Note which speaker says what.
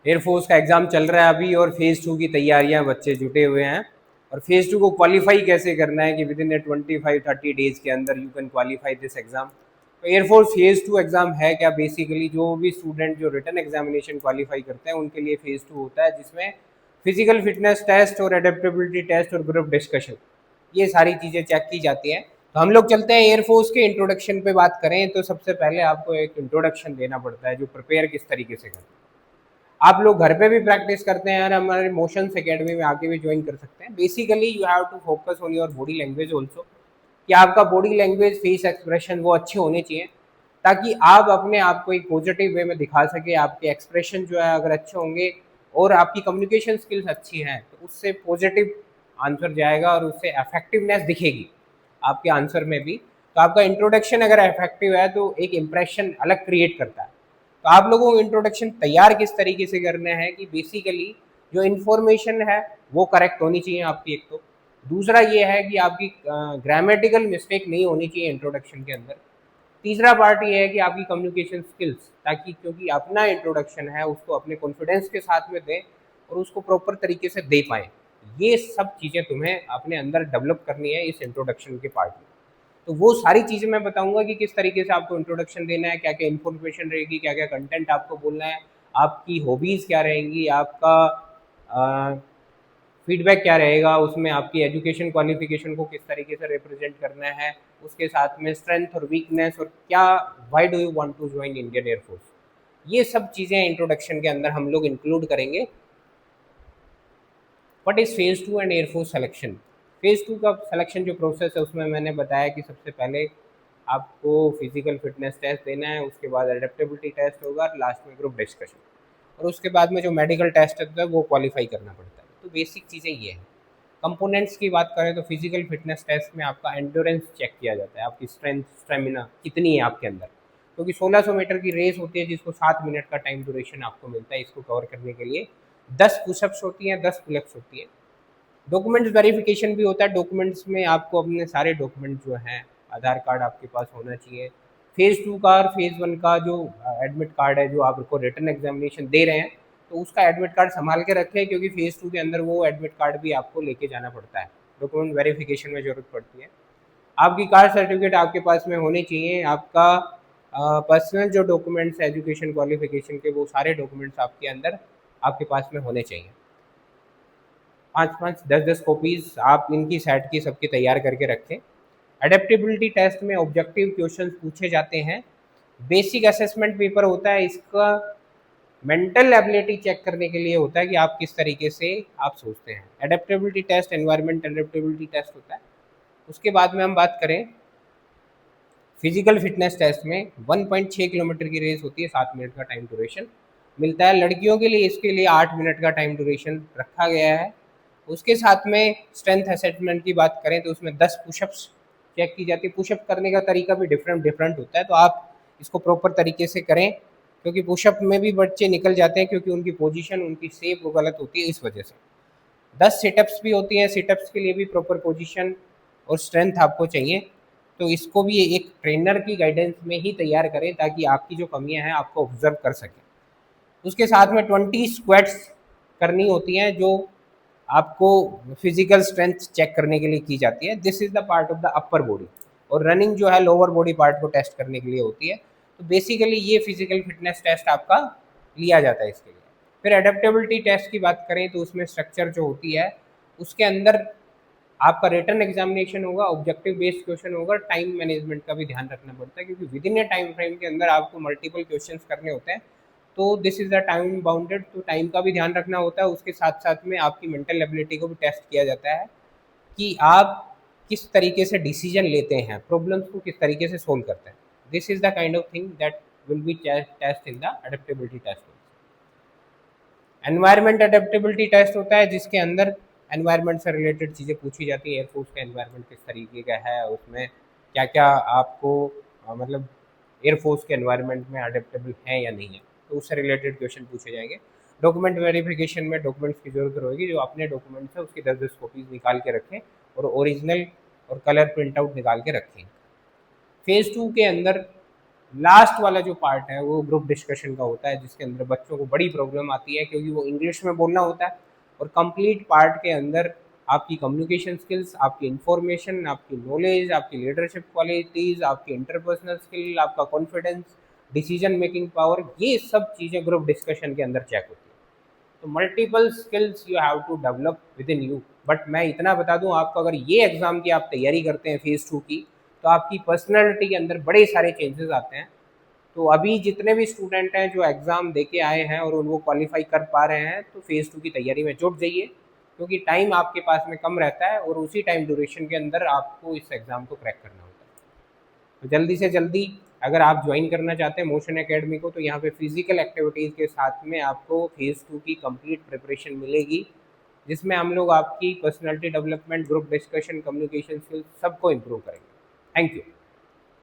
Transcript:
Speaker 1: Air force का exam चल रहा है अभी और फेज़ 2 की तैयारियां बच्चे जुटे हुए हैं। और फेज़ 2 को क्वालिफाई कैसे करना है कि विद इन 25-30 डेज के अंदर you can qualify this exam. तो एयरफोर्स फेज़ 2 एग्ज़ाम है क्या? बेसिकली जो भी स्टूडेंट जो रिटन एग्जामिनेशन क्वालिफाई करते हैं उनके लिए फेज़ 2 होता है, जिसमें फिजिकल फिटनेस टेस्ट और एडेप्टेबिलिटी टेस्ट और ग्रुप डिस्कशन, ये सारी चीज़ें चेक की जाती हैं। तो हम लोग चलते हैं एयरफोर्स के इंट्रोडक्शन पे बात करें तो सबसे पहले आपको एक इंट्रोडक्शन देना पड़ता है जो प्रिपेयर किस तरीके से करें। आप लोग घर पे भी प्रैक्टिस करते हैं और हमारे मोशंस एकेडमी में आके भी ज्वाइन कर सकते हैं। Basically you have to focus on your body language also, कि आपका बॉडी लैंग्वेज फेस एक्सप्रेशन वो अच्छे होने चाहिए, ताकि आप अपने आप को एक पॉजिटिव वे में दिखा सके। आपके एक्सप्रेशन जो है अगर अच्छे होंगे और आपकी कम्युनिकेशन स्किल्स अच्छी हैं तो उससे पॉजिटिव आंसर जाएगा और उससे इफेक्टिवनेस दिखेगी आपके आंसर में भी। तो आपका इंट्रोडक्शन अगर इफेक्टिव है तो एक इम्प्रेशन अलग क्रिएट करता है। तो आप लोगों को इंट्रोडक्शन तैयार किस तरीके से करना है कि बेसिकली जो इन्फॉर्मेशन है वो करेक्ट होनी चाहिए आपकी, एक तो दूसरा ये है कि आपकी ग्रामेटिकल मिस्टेक नहीं होनी चाहिए इंट्रोडक्शन के अंदर। तीसरा पार्ट ये है कि आपकी कम्युनिकेशन स्किल्स, ताकि क्योंकि अपना इंट्रोडक्शन है उसको अपने कॉन्फिडेंस के साथ में दें और उसको प्रॉपर तरीके से दे पाएँ। ये सब चीज़ें तुम्हें अपने अंदर डेवलप करनी है इस इंट्रोडक्शन के पार्ट में। तो वो सारी चीज़ें मैं बताऊंगा कि किस तरीके से आपको इंट्रोडक्शन देना है, क्या क्या इन्फॉर्मेशन रहेगी, क्या क्या कंटेंट आपको बोलना है, आपकी हॉबीज़ क्या रहेंगी, आपका फीडबैक क्या रहेगा, उसमें आपकी एजुकेशन क्वालिफिकेशन को किस तरीके से रिप्रेजेंट करना है, उसके साथ में स्ट्रेंथ और वीकनेस, और क्या why do you want to join Indian air force, ये सब चीज़ें इंट्रोडक्शन के अंदर हम लोग इंक्लूड करेंगे। What is phase 2 and air force selection. Phase 2 का सिलेक्शन जो प्रोसेस है उसमें मैंने बताया कि सबसे पहले आपको फिजिकल फिटनेस टेस्ट देना है, उसके बाद एडेप्टेबिलिटी टेस्ट होगा, लास्ट में ग्रुप डिस्कशन, और उसके बाद में जो मेडिकल टेस्ट होता है वो क्वालिफाई करना पड़ता है। तो बेसिक चीज़ें ये हैं। कंपोनेंट्स की बात करें तो फिजिकल फिटनेस टेस्ट में आपका एंडोरेंस चेक किया जाता है, आपकी स्ट्रेंथ स्टेमिना कितनी है आपके अंदर, क्योंकि 1600 मीटर की रेस होती है जिसको 7 मिनट का टाइम ड्यूरेशन आपको मिलता है। इसको कवर करने के लिए 10 पुशअप्स होती हैं, 10 पुलअप्स होती है। डॉक्यूमेंट्स वेरिफिकेशन भी होता है। डॉक्यूमेंट्स में आपको अपने सारे डॉक्यूमेंट जो हैं, आधार कार्ड आपके पास होना चाहिए। फेज़ 2 का और फेज़ 1 का जो एडमिट कार्ड है, जो आपको रिटन एग्जामिनेशन दे रहे हैं तो उसका एडमिट कार्ड संभाल के रखें, क्योंकि फेज़ 2 के अंदर वो एडमिट कार्ड भी आपको लेके जाना पड़ता है, डॉक्यूमेंट वेरिफिकेशन में ज़रूरत पड़ती है। आपकी कास्ट सर्टिफिकेट आपके पास में होनी चाहिए। आपका पर्सनल जो डॉक्यूमेंट्स एजुकेशन क्वालिफिकेशन के, वो सारे डॉक्यूमेंट्स आपके अंदर आपके पास में होने चाहिए। 5-5, 10-10 कॉपीज़ आप इनकी सेट की सबकी तैयार करके रखें। एडेप्टेबिलिटी टेस्ट में ऑब्जेक्टिव क्वेश्चंस पूछे जाते हैं। बेसिक असेसमेंट पेपर होता है, इसका मेंटल एबिलिटी चेक करने के लिए होता है कि आप किस तरीके से आप सोचते हैं। Adaptability test environment adaptability test होता है। उसके बाद में हम बात करें फिजिकल फिटनेस टेस्ट में 1.6 किलोमीटर की रेस होती है, 7 मिनट का टाइम ड्यूरेशन मिलता है। लड़कियों के लिए इसके लिए 8 मिनट का टाइम ड्यूरेशन रखा गया है। उसके साथ में स्ट्रेंथ असेसमेंट की बात करें तो उसमें 10 पुशअप्स चेक की जाती है। पुशअप करने का तरीका भी डिफरेंट डिफरेंट होता है, तो आप इसको प्रॉपर तरीके से करें, क्योंकि पुशअप में भी बच्चे निकल जाते हैं क्योंकि उनकी पोजीशन, उनकी शेप वो गलत होती है, इस वजह से। 10 सिटअप्स भी होती हैं। सिटअप्स के लिए भी प्रॉपर पोजीशन और स्ट्रेंथ आपको चाहिए। तो इसको भी एक ट्रेनर की गाइडेंस में ही तैयार करें, ताकि आपकी जो कमियां हैं आपको ऑब्जर्व कर सकें। उसके साथ में 20 स्क्वाट्स करनी होती हैं, जो आपको फिजिकल स्ट्रेंथ चेक करने के लिए की जाती है। This is the part of the upper body. और रनिंग जो है लोअर बॉडी पार्ट को टेस्ट करने के लिए होती है। तो बेसिकली ये फिजिकल फिटनेस टेस्ट आपका लिया जाता है इसके लिए। फिर एडेप्टेबिलिटी टेस्ट की बात करें तो उसमें स्ट्रक्चर जो होती है उसके अंदर आपका रिटन एग्जामिनेशन होगा, ऑब्जेक्टिव बेस्ड क्वेश्चन होगा। टाइम मैनेजमेंट का भी ध्यान रखना पड़ता है, क्योंकि with in A time frame के अंदर आपको मल्टीपल क्वेश्चंस करने होते हैं। तो this is the time bounded, तो टाइम का भी ध्यान रखना होता है। उसके साथ साथ में आपकी मेंटल एबिलिटी को भी टेस्ट किया जाता है कि आप किस तरीके से डिसीजन लेते हैं, प्रॉब्लम्स को किस तरीके से सोल्व करते हैं। This is the kind of thing that will be test in the adaptability test. Environment adaptability test होता है जिसके अंदर एनवायरनमेंट से रिलेटेड चीज़ें पूछी जाती है। एयरफोर्स का एनवायरनमेंट किस तरीके का है, उसमें क्या क्या आपको मतलब एयरफोर्स के एनवायरनमेंट में अडेप्टेबल है या नहीं है, तो उससे रिलेटेड क्वेश्चन पूछे जाएंगे। डॉक्यूमेंट वेरिफिकेशन में डॉक्यूमेंट्स की ज़रूरत होगी। जो अपने डॉक्यूमेंट्स है उसकी 10-10 कॉपीज़ निकाल के रखें और ओरिजिनल और कलर प्रिंट आउट निकाल के रखें। फेज़ 2 के अंदर लास्ट वाला जो पार्ट है वो ग्रुप डिस्कशन का होता है, जिसके अंदर बच्चों को बड़ी प्रॉब्लम आती है क्योंकि वो इंग्लिश में बोलना होता है, और कंप्लीट पार्ट के अंदर आपकी कम्युनिकेशन स्किल्स, आपकी इंफॉर्मेशन, आपकी नॉलेज, आपकी लीडरशिप क्वालिटीज़, आपकी इंटरपर्सनल स्किल, आपका कॉन्फिडेंस, डिसीजन मेकिंग पावर, ये सब चीज़ें ग्रुप डिस्कशन के अंदर चेक होती है। तो multiple skills you have to develop within you. But मैं इतना बता दूं आपको, अगर ये एग्ज़ाम की आप तैयारी करते हैं फेज़ 2 की, तो आपकी पर्सनैलिटी के अंदर बड़े सारे चेंजेस आते हैं। तो अभी जितने भी स्टूडेंट हैं जो एग्ज़ाम दे के आए हैं और उनको क्वालिफाई कर पा रहे हैं, तो फेज़ 2 की तैयारी में जुट जाइए, क्योंकि टाइम आपके पास में कम रहता है और उसी टाइम ड्यूरेशन के अंदर आपको इस एग्ज़ाम को क्रैक करना होता है। तो जल्दी से जल्दी अगर आप ज्वाइन करना चाहते हैं मोशन एकेडमी को, तो यहाँ पे फिजिकल एक्टिविटीज़ के साथ में आपको फेज़ 2 की कंप्लीट प्रिपरेशन मिलेगी, जिसमें हम लोग आपकी personality development, group discussion, communication skills सबको इम्प्रूव करेंगे। Thank you.